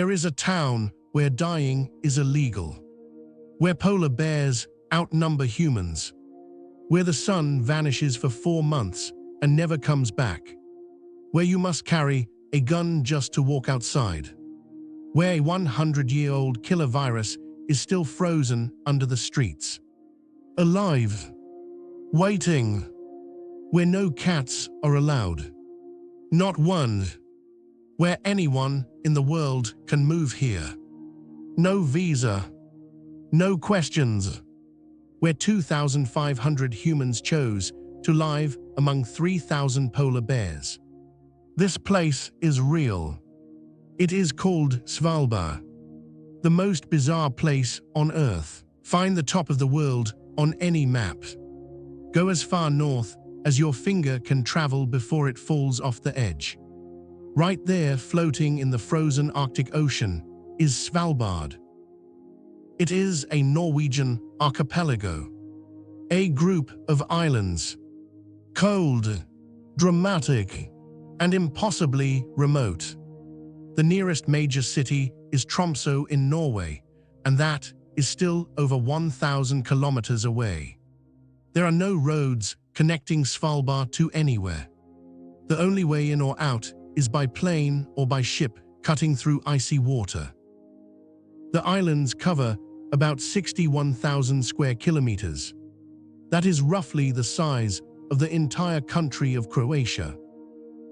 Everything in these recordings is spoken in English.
There is a town where dying is illegal, where polar bears outnumber humans, where the sun vanishes for 4 months and never comes back, where you must carry a gun just to walk outside, where a 100-year-old killer virus is still frozen under the streets. Alive, waiting, where no cats are allowed. Not one, where anyone in the world can move here. No visa, no questions, where 2,500 humans chose to live among 3,000 polar bears. This place is real. It is called Svalbard, the most bizarre place on Earth. Find the top of the world on any map. Go as far north as your finger can travel before it falls off the edge. Right there, floating in the frozen Arctic Ocean, is Svalbard. It is a Norwegian archipelago, a group of islands, cold, dramatic, and impossibly remote. The nearest major city is Tromsø in Norway, and that is still over 1,000 kilometers away. There are no roads connecting Svalbard to anywhere. The only way in or out is by plane or by ship cutting through icy water. The islands cover about 61,000 square kilometers. That is roughly the size of the entire country of Croatia.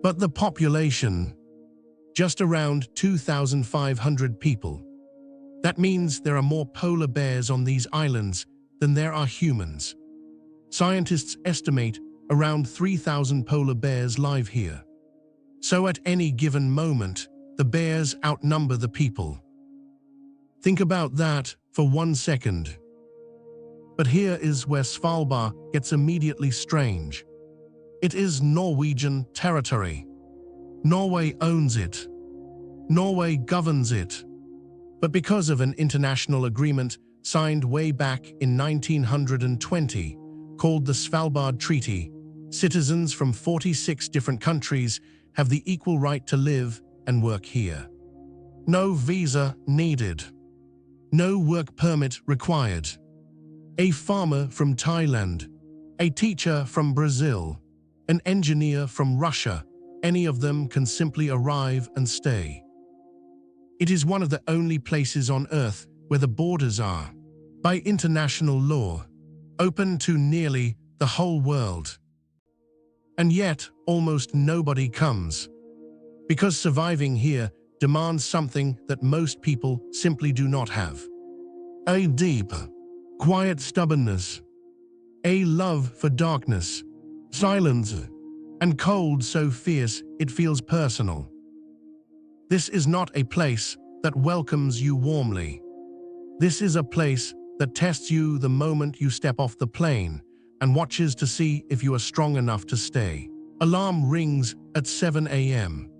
But the population, just around 2,500 people. That means there are more polar bears on these islands than there are humans. Scientists estimate around 3,000 polar bears live here. So at any given moment, the bears outnumber the people. Think about that for 1 second. But here is where Svalbard gets immediately strange. It is Norwegian territory. Norway owns it. Norway governs it. But because of an international agreement signed way back in 1920, called the Svalbard Treaty, citizens from 46 different countries have the equal right to live and work here. No visa needed. No work permit required. A farmer from Thailand, a teacher from Brazil, an engineer from Russia, any of them can simply arrive and stay. It is one of the only places on Earth where the borders are, by international law, open to nearly the whole world. And yet, almost nobody comes, because surviving here demands something that most people simply do not have. A deep, quiet stubbornness, a love for darkness, silence, and cold so fierce it feels personal. This is not a place that welcomes you warmly. This is a place that tests you the moment you step off the plane and watches to see if you are strong enough to stay. Alarm rings at 7 a.m.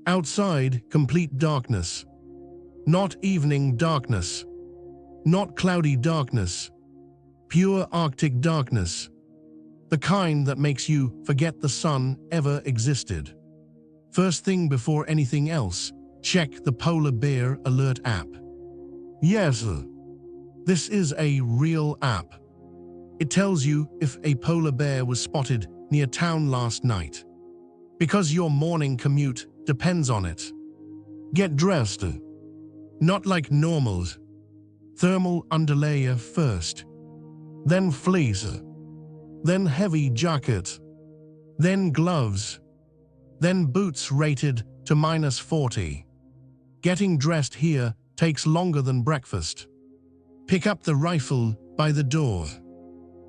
Outside, complete darkness. Not evening darkness. Not cloudy darkness. Pure Arctic darkness. The kind that makes you forget the sun ever existed. First thing before anything else, check the Polar Bear Alert app. Yes, this is a real app. It tells you if a polar bear was spotted near town last night, because your morning commute depends on it. Get dressed. Not like normal. Thermal underlayer first, then fleece, then heavy jacket, then gloves, then boots rated to -40. Getting dressed here takes longer than breakfast. Pick up the rifle by the door.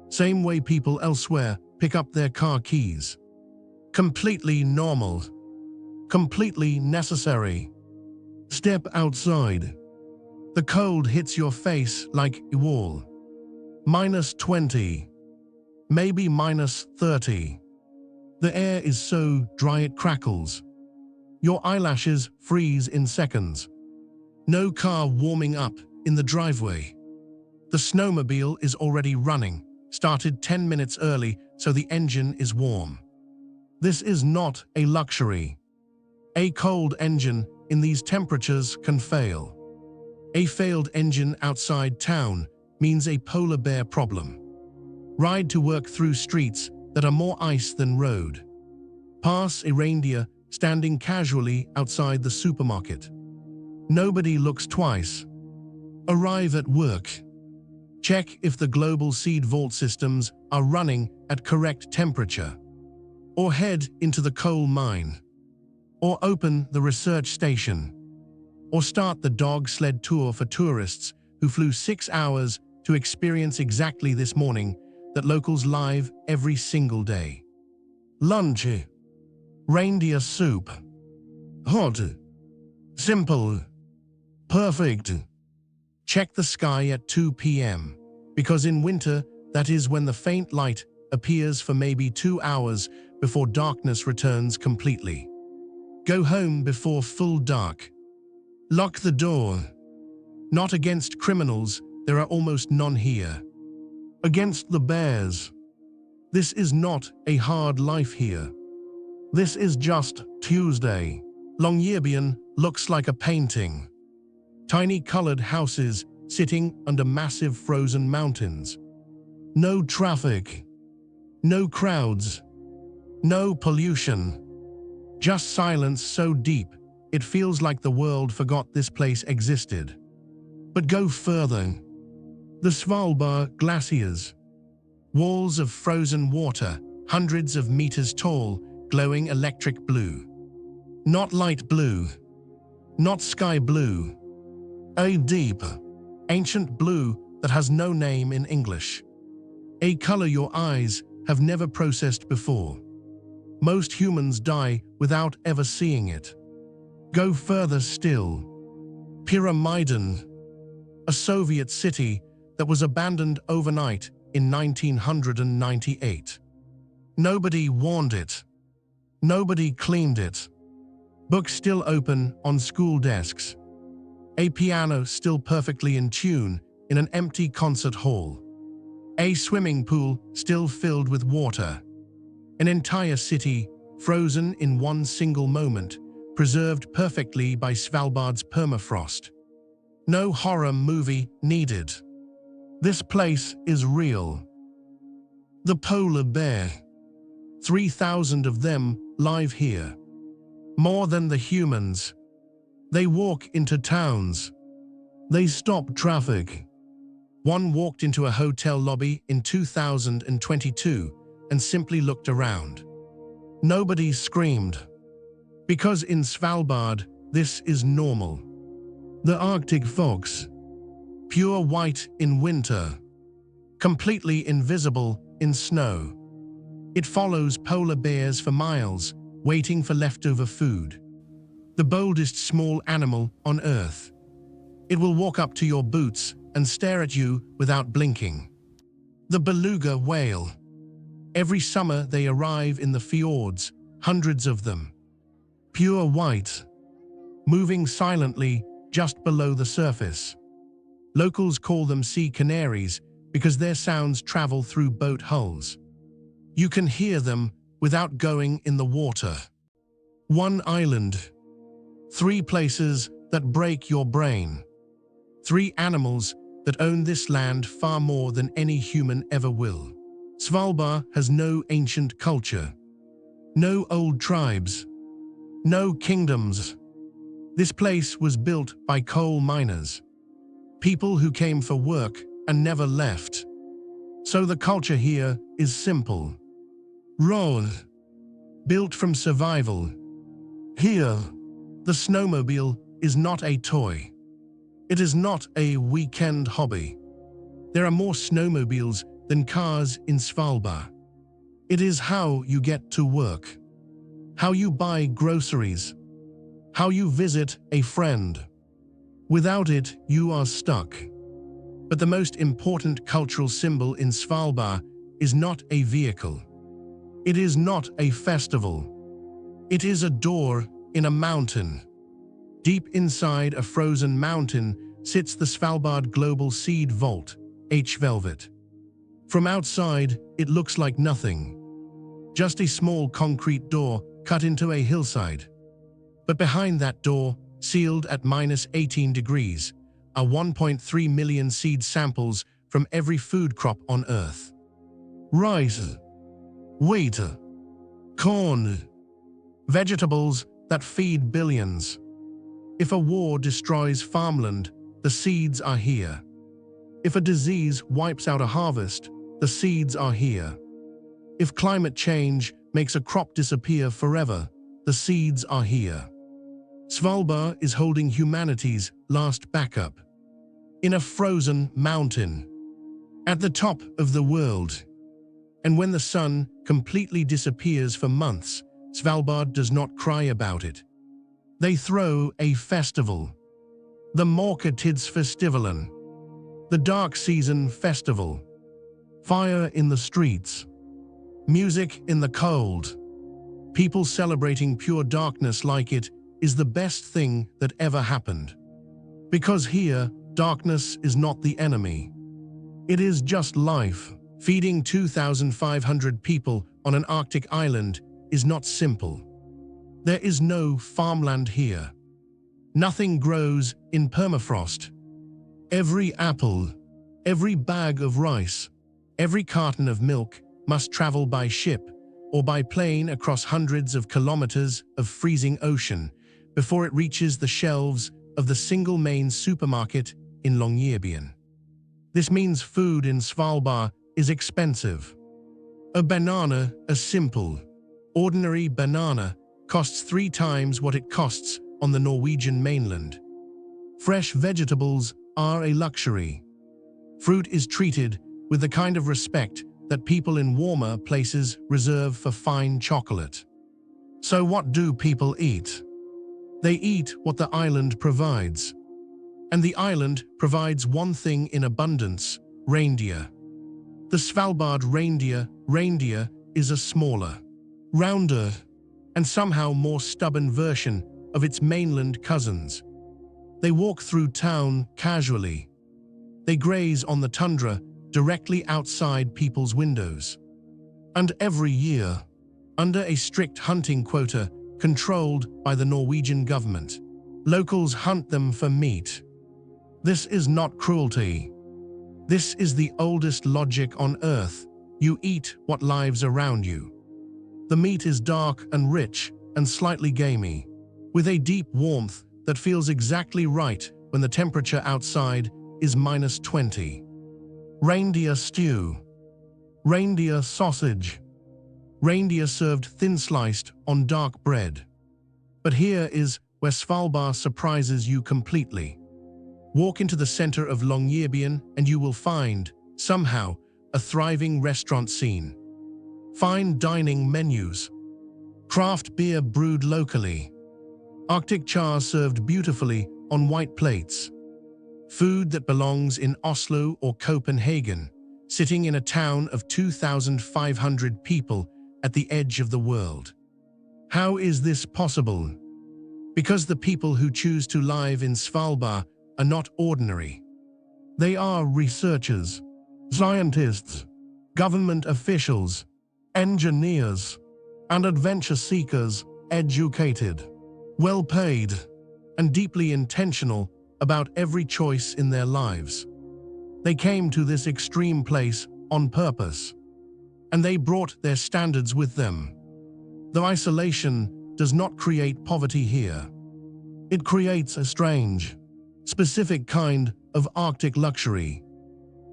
Same way people elsewhere pick up their car keys. Completely normal. Completely necessary. Step outside. The cold hits your face like a wall. -20. Maybe -30. The air is so dry it crackles. Your eyelashes freeze in seconds. No car warming up in the driveway. The snowmobile is already running, started 10 minutes early so the engine is warm. This is not a luxury. A cold engine in these temperatures can fail. A failed engine outside town means a polar bear problem. Ride to work through streets that are more ice than road. Pass a reindeer standing casually outside the supermarket. Nobody looks twice. Arrive at work. Check if the global seed vault systems are running at correct temperature. Or head into the coal mine. Or open the research station. Or start the dog sled tour for tourists who flew 6 hours to experience exactly this morning that locals live every single day. Lunch. Reindeer soup. Hot. Simple. Perfect. Check the sky at 2 p.m. because in winter, that is when the faint light appears for maybe 2 hours before darkness returns completely. Go home before full dark. Lock the door. Not against criminals, there are almost none here. Against the bears. This is not a hard life here. This is just Tuesday. Longyearbyen looks like a painting. Tiny colored houses sitting under massive frozen mountains. No traffic. No crowds. No pollution. Just silence so deep, it feels like the world forgot this place existed. But go further. The Svalbard glaciers. Walls of frozen water, hundreds of meters tall, glowing electric blue. Not light blue. Not sky blue. A deep, ancient blue that has no name in English. A color your eyes have never processed before. Most humans die without ever seeing it. Go further still. Pyramiden, a Soviet city that was abandoned overnight in 1998. Nobody warned it. Nobody cleaned it. Books still open on school desks. A piano still perfectly in tune in an empty concert hall. A swimming pool still filled with water. An entire city frozen in one single moment, preserved perfectly by Svalbard's permafrost. No horror movie needed. This place is real. The polar bear. 3,000 of them live here. More than the humans. They walk into towns. They stop traffic. One walked into a hotel lobby in 2022 and simply looked around. Nobody screamed. Because in Svalbard, this is normal. The Arctic fox. Pure white in winter. Completely invisible in snow. It follows polar bears for miles, waiting for leftover food. The boldest small animal on Earth. It will walk up to your boots and stare at you without blinking. The beluga whale. Every summer they arrive in the fjords, hundreds of them. Pure white. Moving silently just below the surface. Locals call them sea canaries because their sounds travel through boat hulls. You can hear them without going in the water. One island. 3 places that break your brain. 3 animals that own this land far more than any human ever will. Svalbard has no ancient culture. No old tribes. No kingdoms. This place was built by coal miners. People who came for work and never left. So the culture here is simple. Raw. Built from survival. Here, the snowmobile is not a toy. It is not a weekend hobby. There are more snowmobiles than cars in Svalbard. It is how you get to work. How you buy groceries. How you visit a friend. Without it, you are stuck. But the most important cultural symbol in Svalbard is not a vehicle. It is not a festival. It is a door in a mountain. Deep inside a frozen mountain sits the Svalbard Global Seed Vault, H-Velvet. From outside, it looks like nothing. Just a small concrete door cut into a hillside. But behind that door, sealed at -18 degrees, are 1.3 million seed samples from every food crop on Earth. Rice, wheat, corn, vegetables that feed billions. If a war destroys farmland, the seeds are here. If a disease wipes out a harvest, the seeds are here. If climate change makes a crop disappear forever, the seeds are here. Svalbard is holding humanity's last backup. In a frozen mountain, at the top of the world. And when the sun completely disappears for months, Svalbard does not cry about it. They throw a festival. The Mårketidsfestivalen. The Dark Season Festival. Fire in the streets. Music in the cold. People celebrating pure darkness like it is the best thing that ever happened. Because here, darkness is not the enemy. It is just life. Feeding 2,500 people on an Arctic island is not simple. There is no farmland here. Nothing grows in permafrost. Every apple, every bag of rice, every carton of milk must travel by ship or by plane across hundreds of kilometers of freezing ocean before it reaches the shelves of the single main supermarket in Longyearbyen. This means food in Svalbard is expensive. A banana, a simple, ordinary banana, costs 3 times what it costs on the Norwegian mainland. Fresh vegetables are a luxury. Fruit is treated with the kind of respect that people in warmer places reserve for fine chocolate. So what do people eat? They eat what the island provides. And the island provides one thing in abundance: reindeer. The Svalbard reindeer is a smaller, rounder, and somehow more stubborn version of its mainland cousins. They walk through town casually. They graze on the tundra directly outside people's windows. And every year, under a strict hunting quota controlled by the Norwegian government, locals hunt them for meat. This is not cruelty. This is the oldest logic on Earth. You eat what lives around you. The meat is dark and rich and slightly gamey, with a deep warmth that feels exactly right when the temperature outside is -20. Reindeer stew. Reindeer sausage. Reindeer served thin-sliced on dark bread. But here is where Svalbard surprises you completely. Walk into the center of Longyearbyen and you will find, somehow, a thriving restaurant scene. Fine dining menus. Craft beer brewed locally. Arctic char served beautifully on white plates. Food that belongs in Oslo or Copenhagen, sitting in a town of 2,500 people at the edge of the world. How is this possible? Because the people who choose to live in Svalbard are not ordinary. They are researchers, scientists, government officials, engineers, and adventure seekers, educated, well-paid, and deeply intentional about every choice in their lives. They came to this extreme place on purpose, and they brought their standards with them. Though isolation does not create poverty here, it creates a strange, specific kind of Arctic luxury,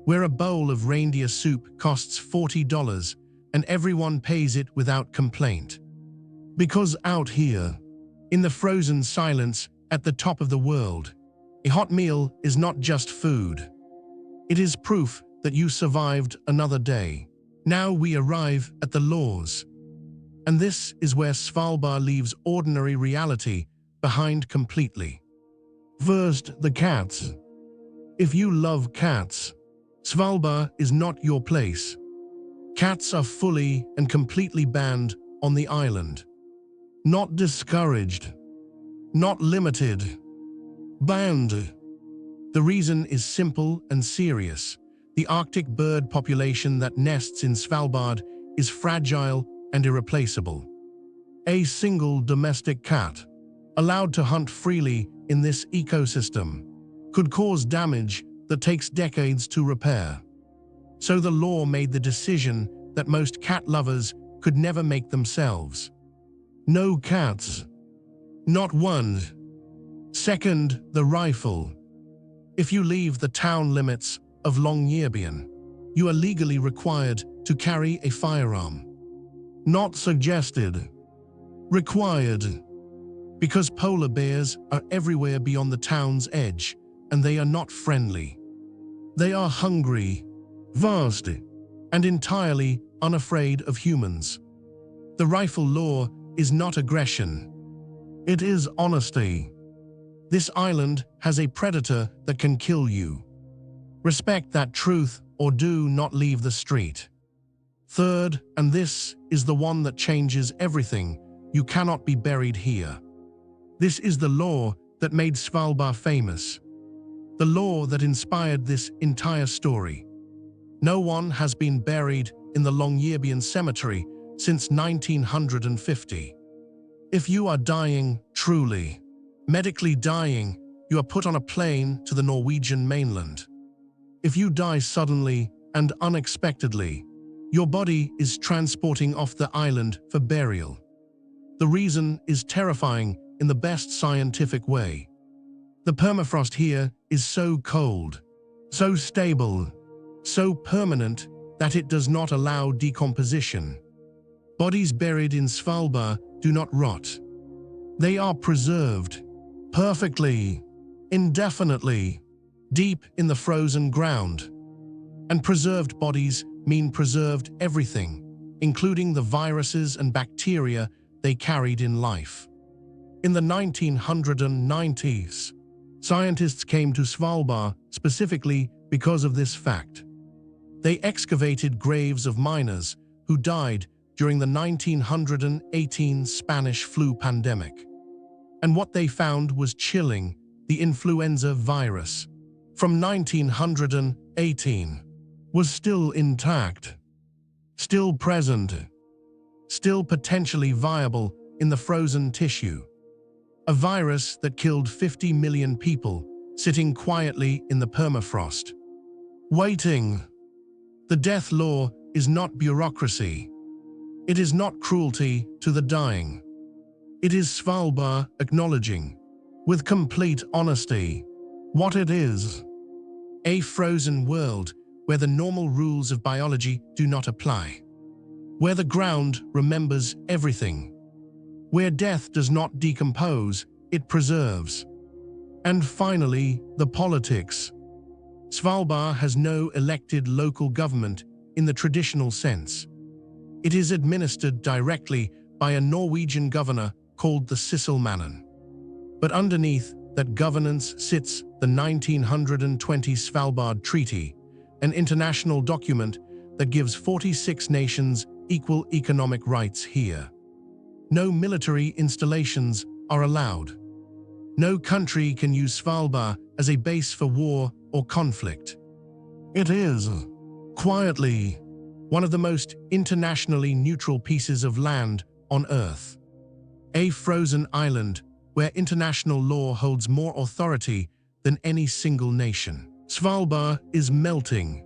where a bowl of reindeer soup costs $40 and everyone pays it without complaint. Because out here, in the frozen silence at the top of the world, a hot meal is not just food. It is proof that you survived another day. Now we arrive at the laws. And this is where Svalbard leaves ordinary reality behind completely. First, the cats. If you love cats, Svalbard is not your place. Cats are fully and completely banned on the island. Not discouraged. Not limited. Banned. The reason is simple and serious. The Arctic bird population that nests in Svalbard is fragile and irreplaceable. A single domestic cat, allowed to hunt freely in this ecosystem, could cause damage that takes decades to repair. So the law made the decision that most cat lovers could never make themselves. No cats. Not one. Second, the rifle. If you leave the town limits of Longyearbyen, you are legally required to carry a firearm. Not suggested. Required. Because polar bears are everywhere beyond the town's edge, and they are not friendly. They are hungry, vast, and entirely unafraid of humans. The rifle law is not aggression. It is honesty. This island has a predator that can kill you. Respect that truth or do not leave the street. Third, and this is the one that changes everything, you cannot be buried here. This is the law that made Svalbard famous. The law that inspired this entire story. No one has been buried in the Longyearbyen cemetery since 1950. If you are dying, truly, medically dying, you are put on a plane to the Norwegian mainland. If you die suddenly and unexpectedly, your body is transporting off the island for burial. The reason is terrifying in the best scientific way. The permafrost here is so cold, so stable, so permanent that it does not allow decomposition. Bodies buried in Svalbard do not rot. They are preserved perfectly, indefinitely, deep in the frozen ground. And preserved bodies mean preserved everything, including the viruses and bacteria they carried in life. In the 1990s, scientists came to Svalbard specifically because of this fact. They excavated graves of miners who died during the 1918 Spanish flu pandemic. And what they found was chilling: the influenza virus from 1918 was still intact, still present, still potentially viable in the frozen tissue. A virus that killed 50 million people sitting quietly in the permafrost, waiting. The death law is not bureaucracy. It is not cruelty to the dying. It is Svalbard acknowledging, with complete honesty, what it is: a frozen world where the normal rules of biology do not apply, where the ground remembers everything, where death does not decompose, it preserves. And finally, the politics. Svalbard has no elected local government in the traditional sense. It is administered directly by a Norwegian governor called the Sysselmannen. But underneath that governance sits the 1920 Svalbard Treaty, an international document that gives 46 nations equal economic rights here. No military installations are allowed. No country can use Svalbard as a base for war or conflict. It is, quietly, one of the most internationally neutral pieces of land on Earth. A frozen island where international law holds more authority than any single nation. Svalbard is melting.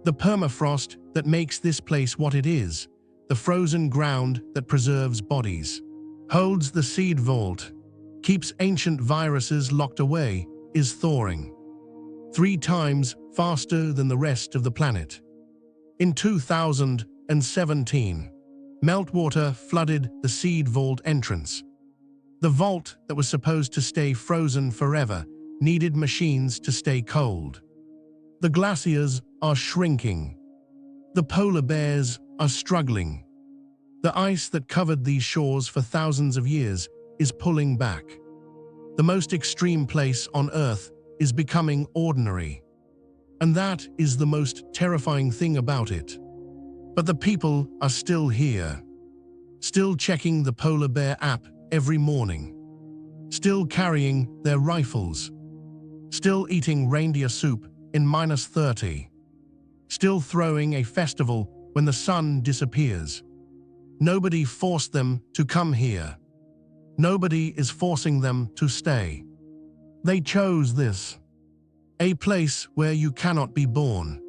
The permafrost that makes this place what it is, the frozen ground that preserves bodies, holds the seed vault, keeps ancient viruses locked away, is thawing 3 times faster than the rest of the planet. In 2017, meltwater flooded the seed vault entrance. The vault that was supposed to stay frozen forever needed machines to stay cold. The glaciers are shrinking. The polar bears are struggling. The ice that covered these shores for thousands of years is pulling back. The most extreme place on Earth is becoming ordinary. And that is the most terrifying thing about it. But the people are still here. Still checking the polar bear app every morning. Still carrying their rifles. Still eating reindeer soup in -30. Still throwing a festival when the sun disappears. Nobody forced them to come here. Nobody is forcing them to stay. They chose this. A place where you cannot be born,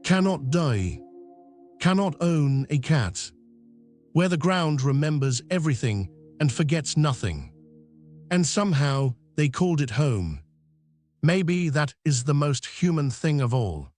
cannot die, cannot own a cat, where the ground remembers everything and forgets nothing. And somehow they called it home. Maybe that is the most human thing of all.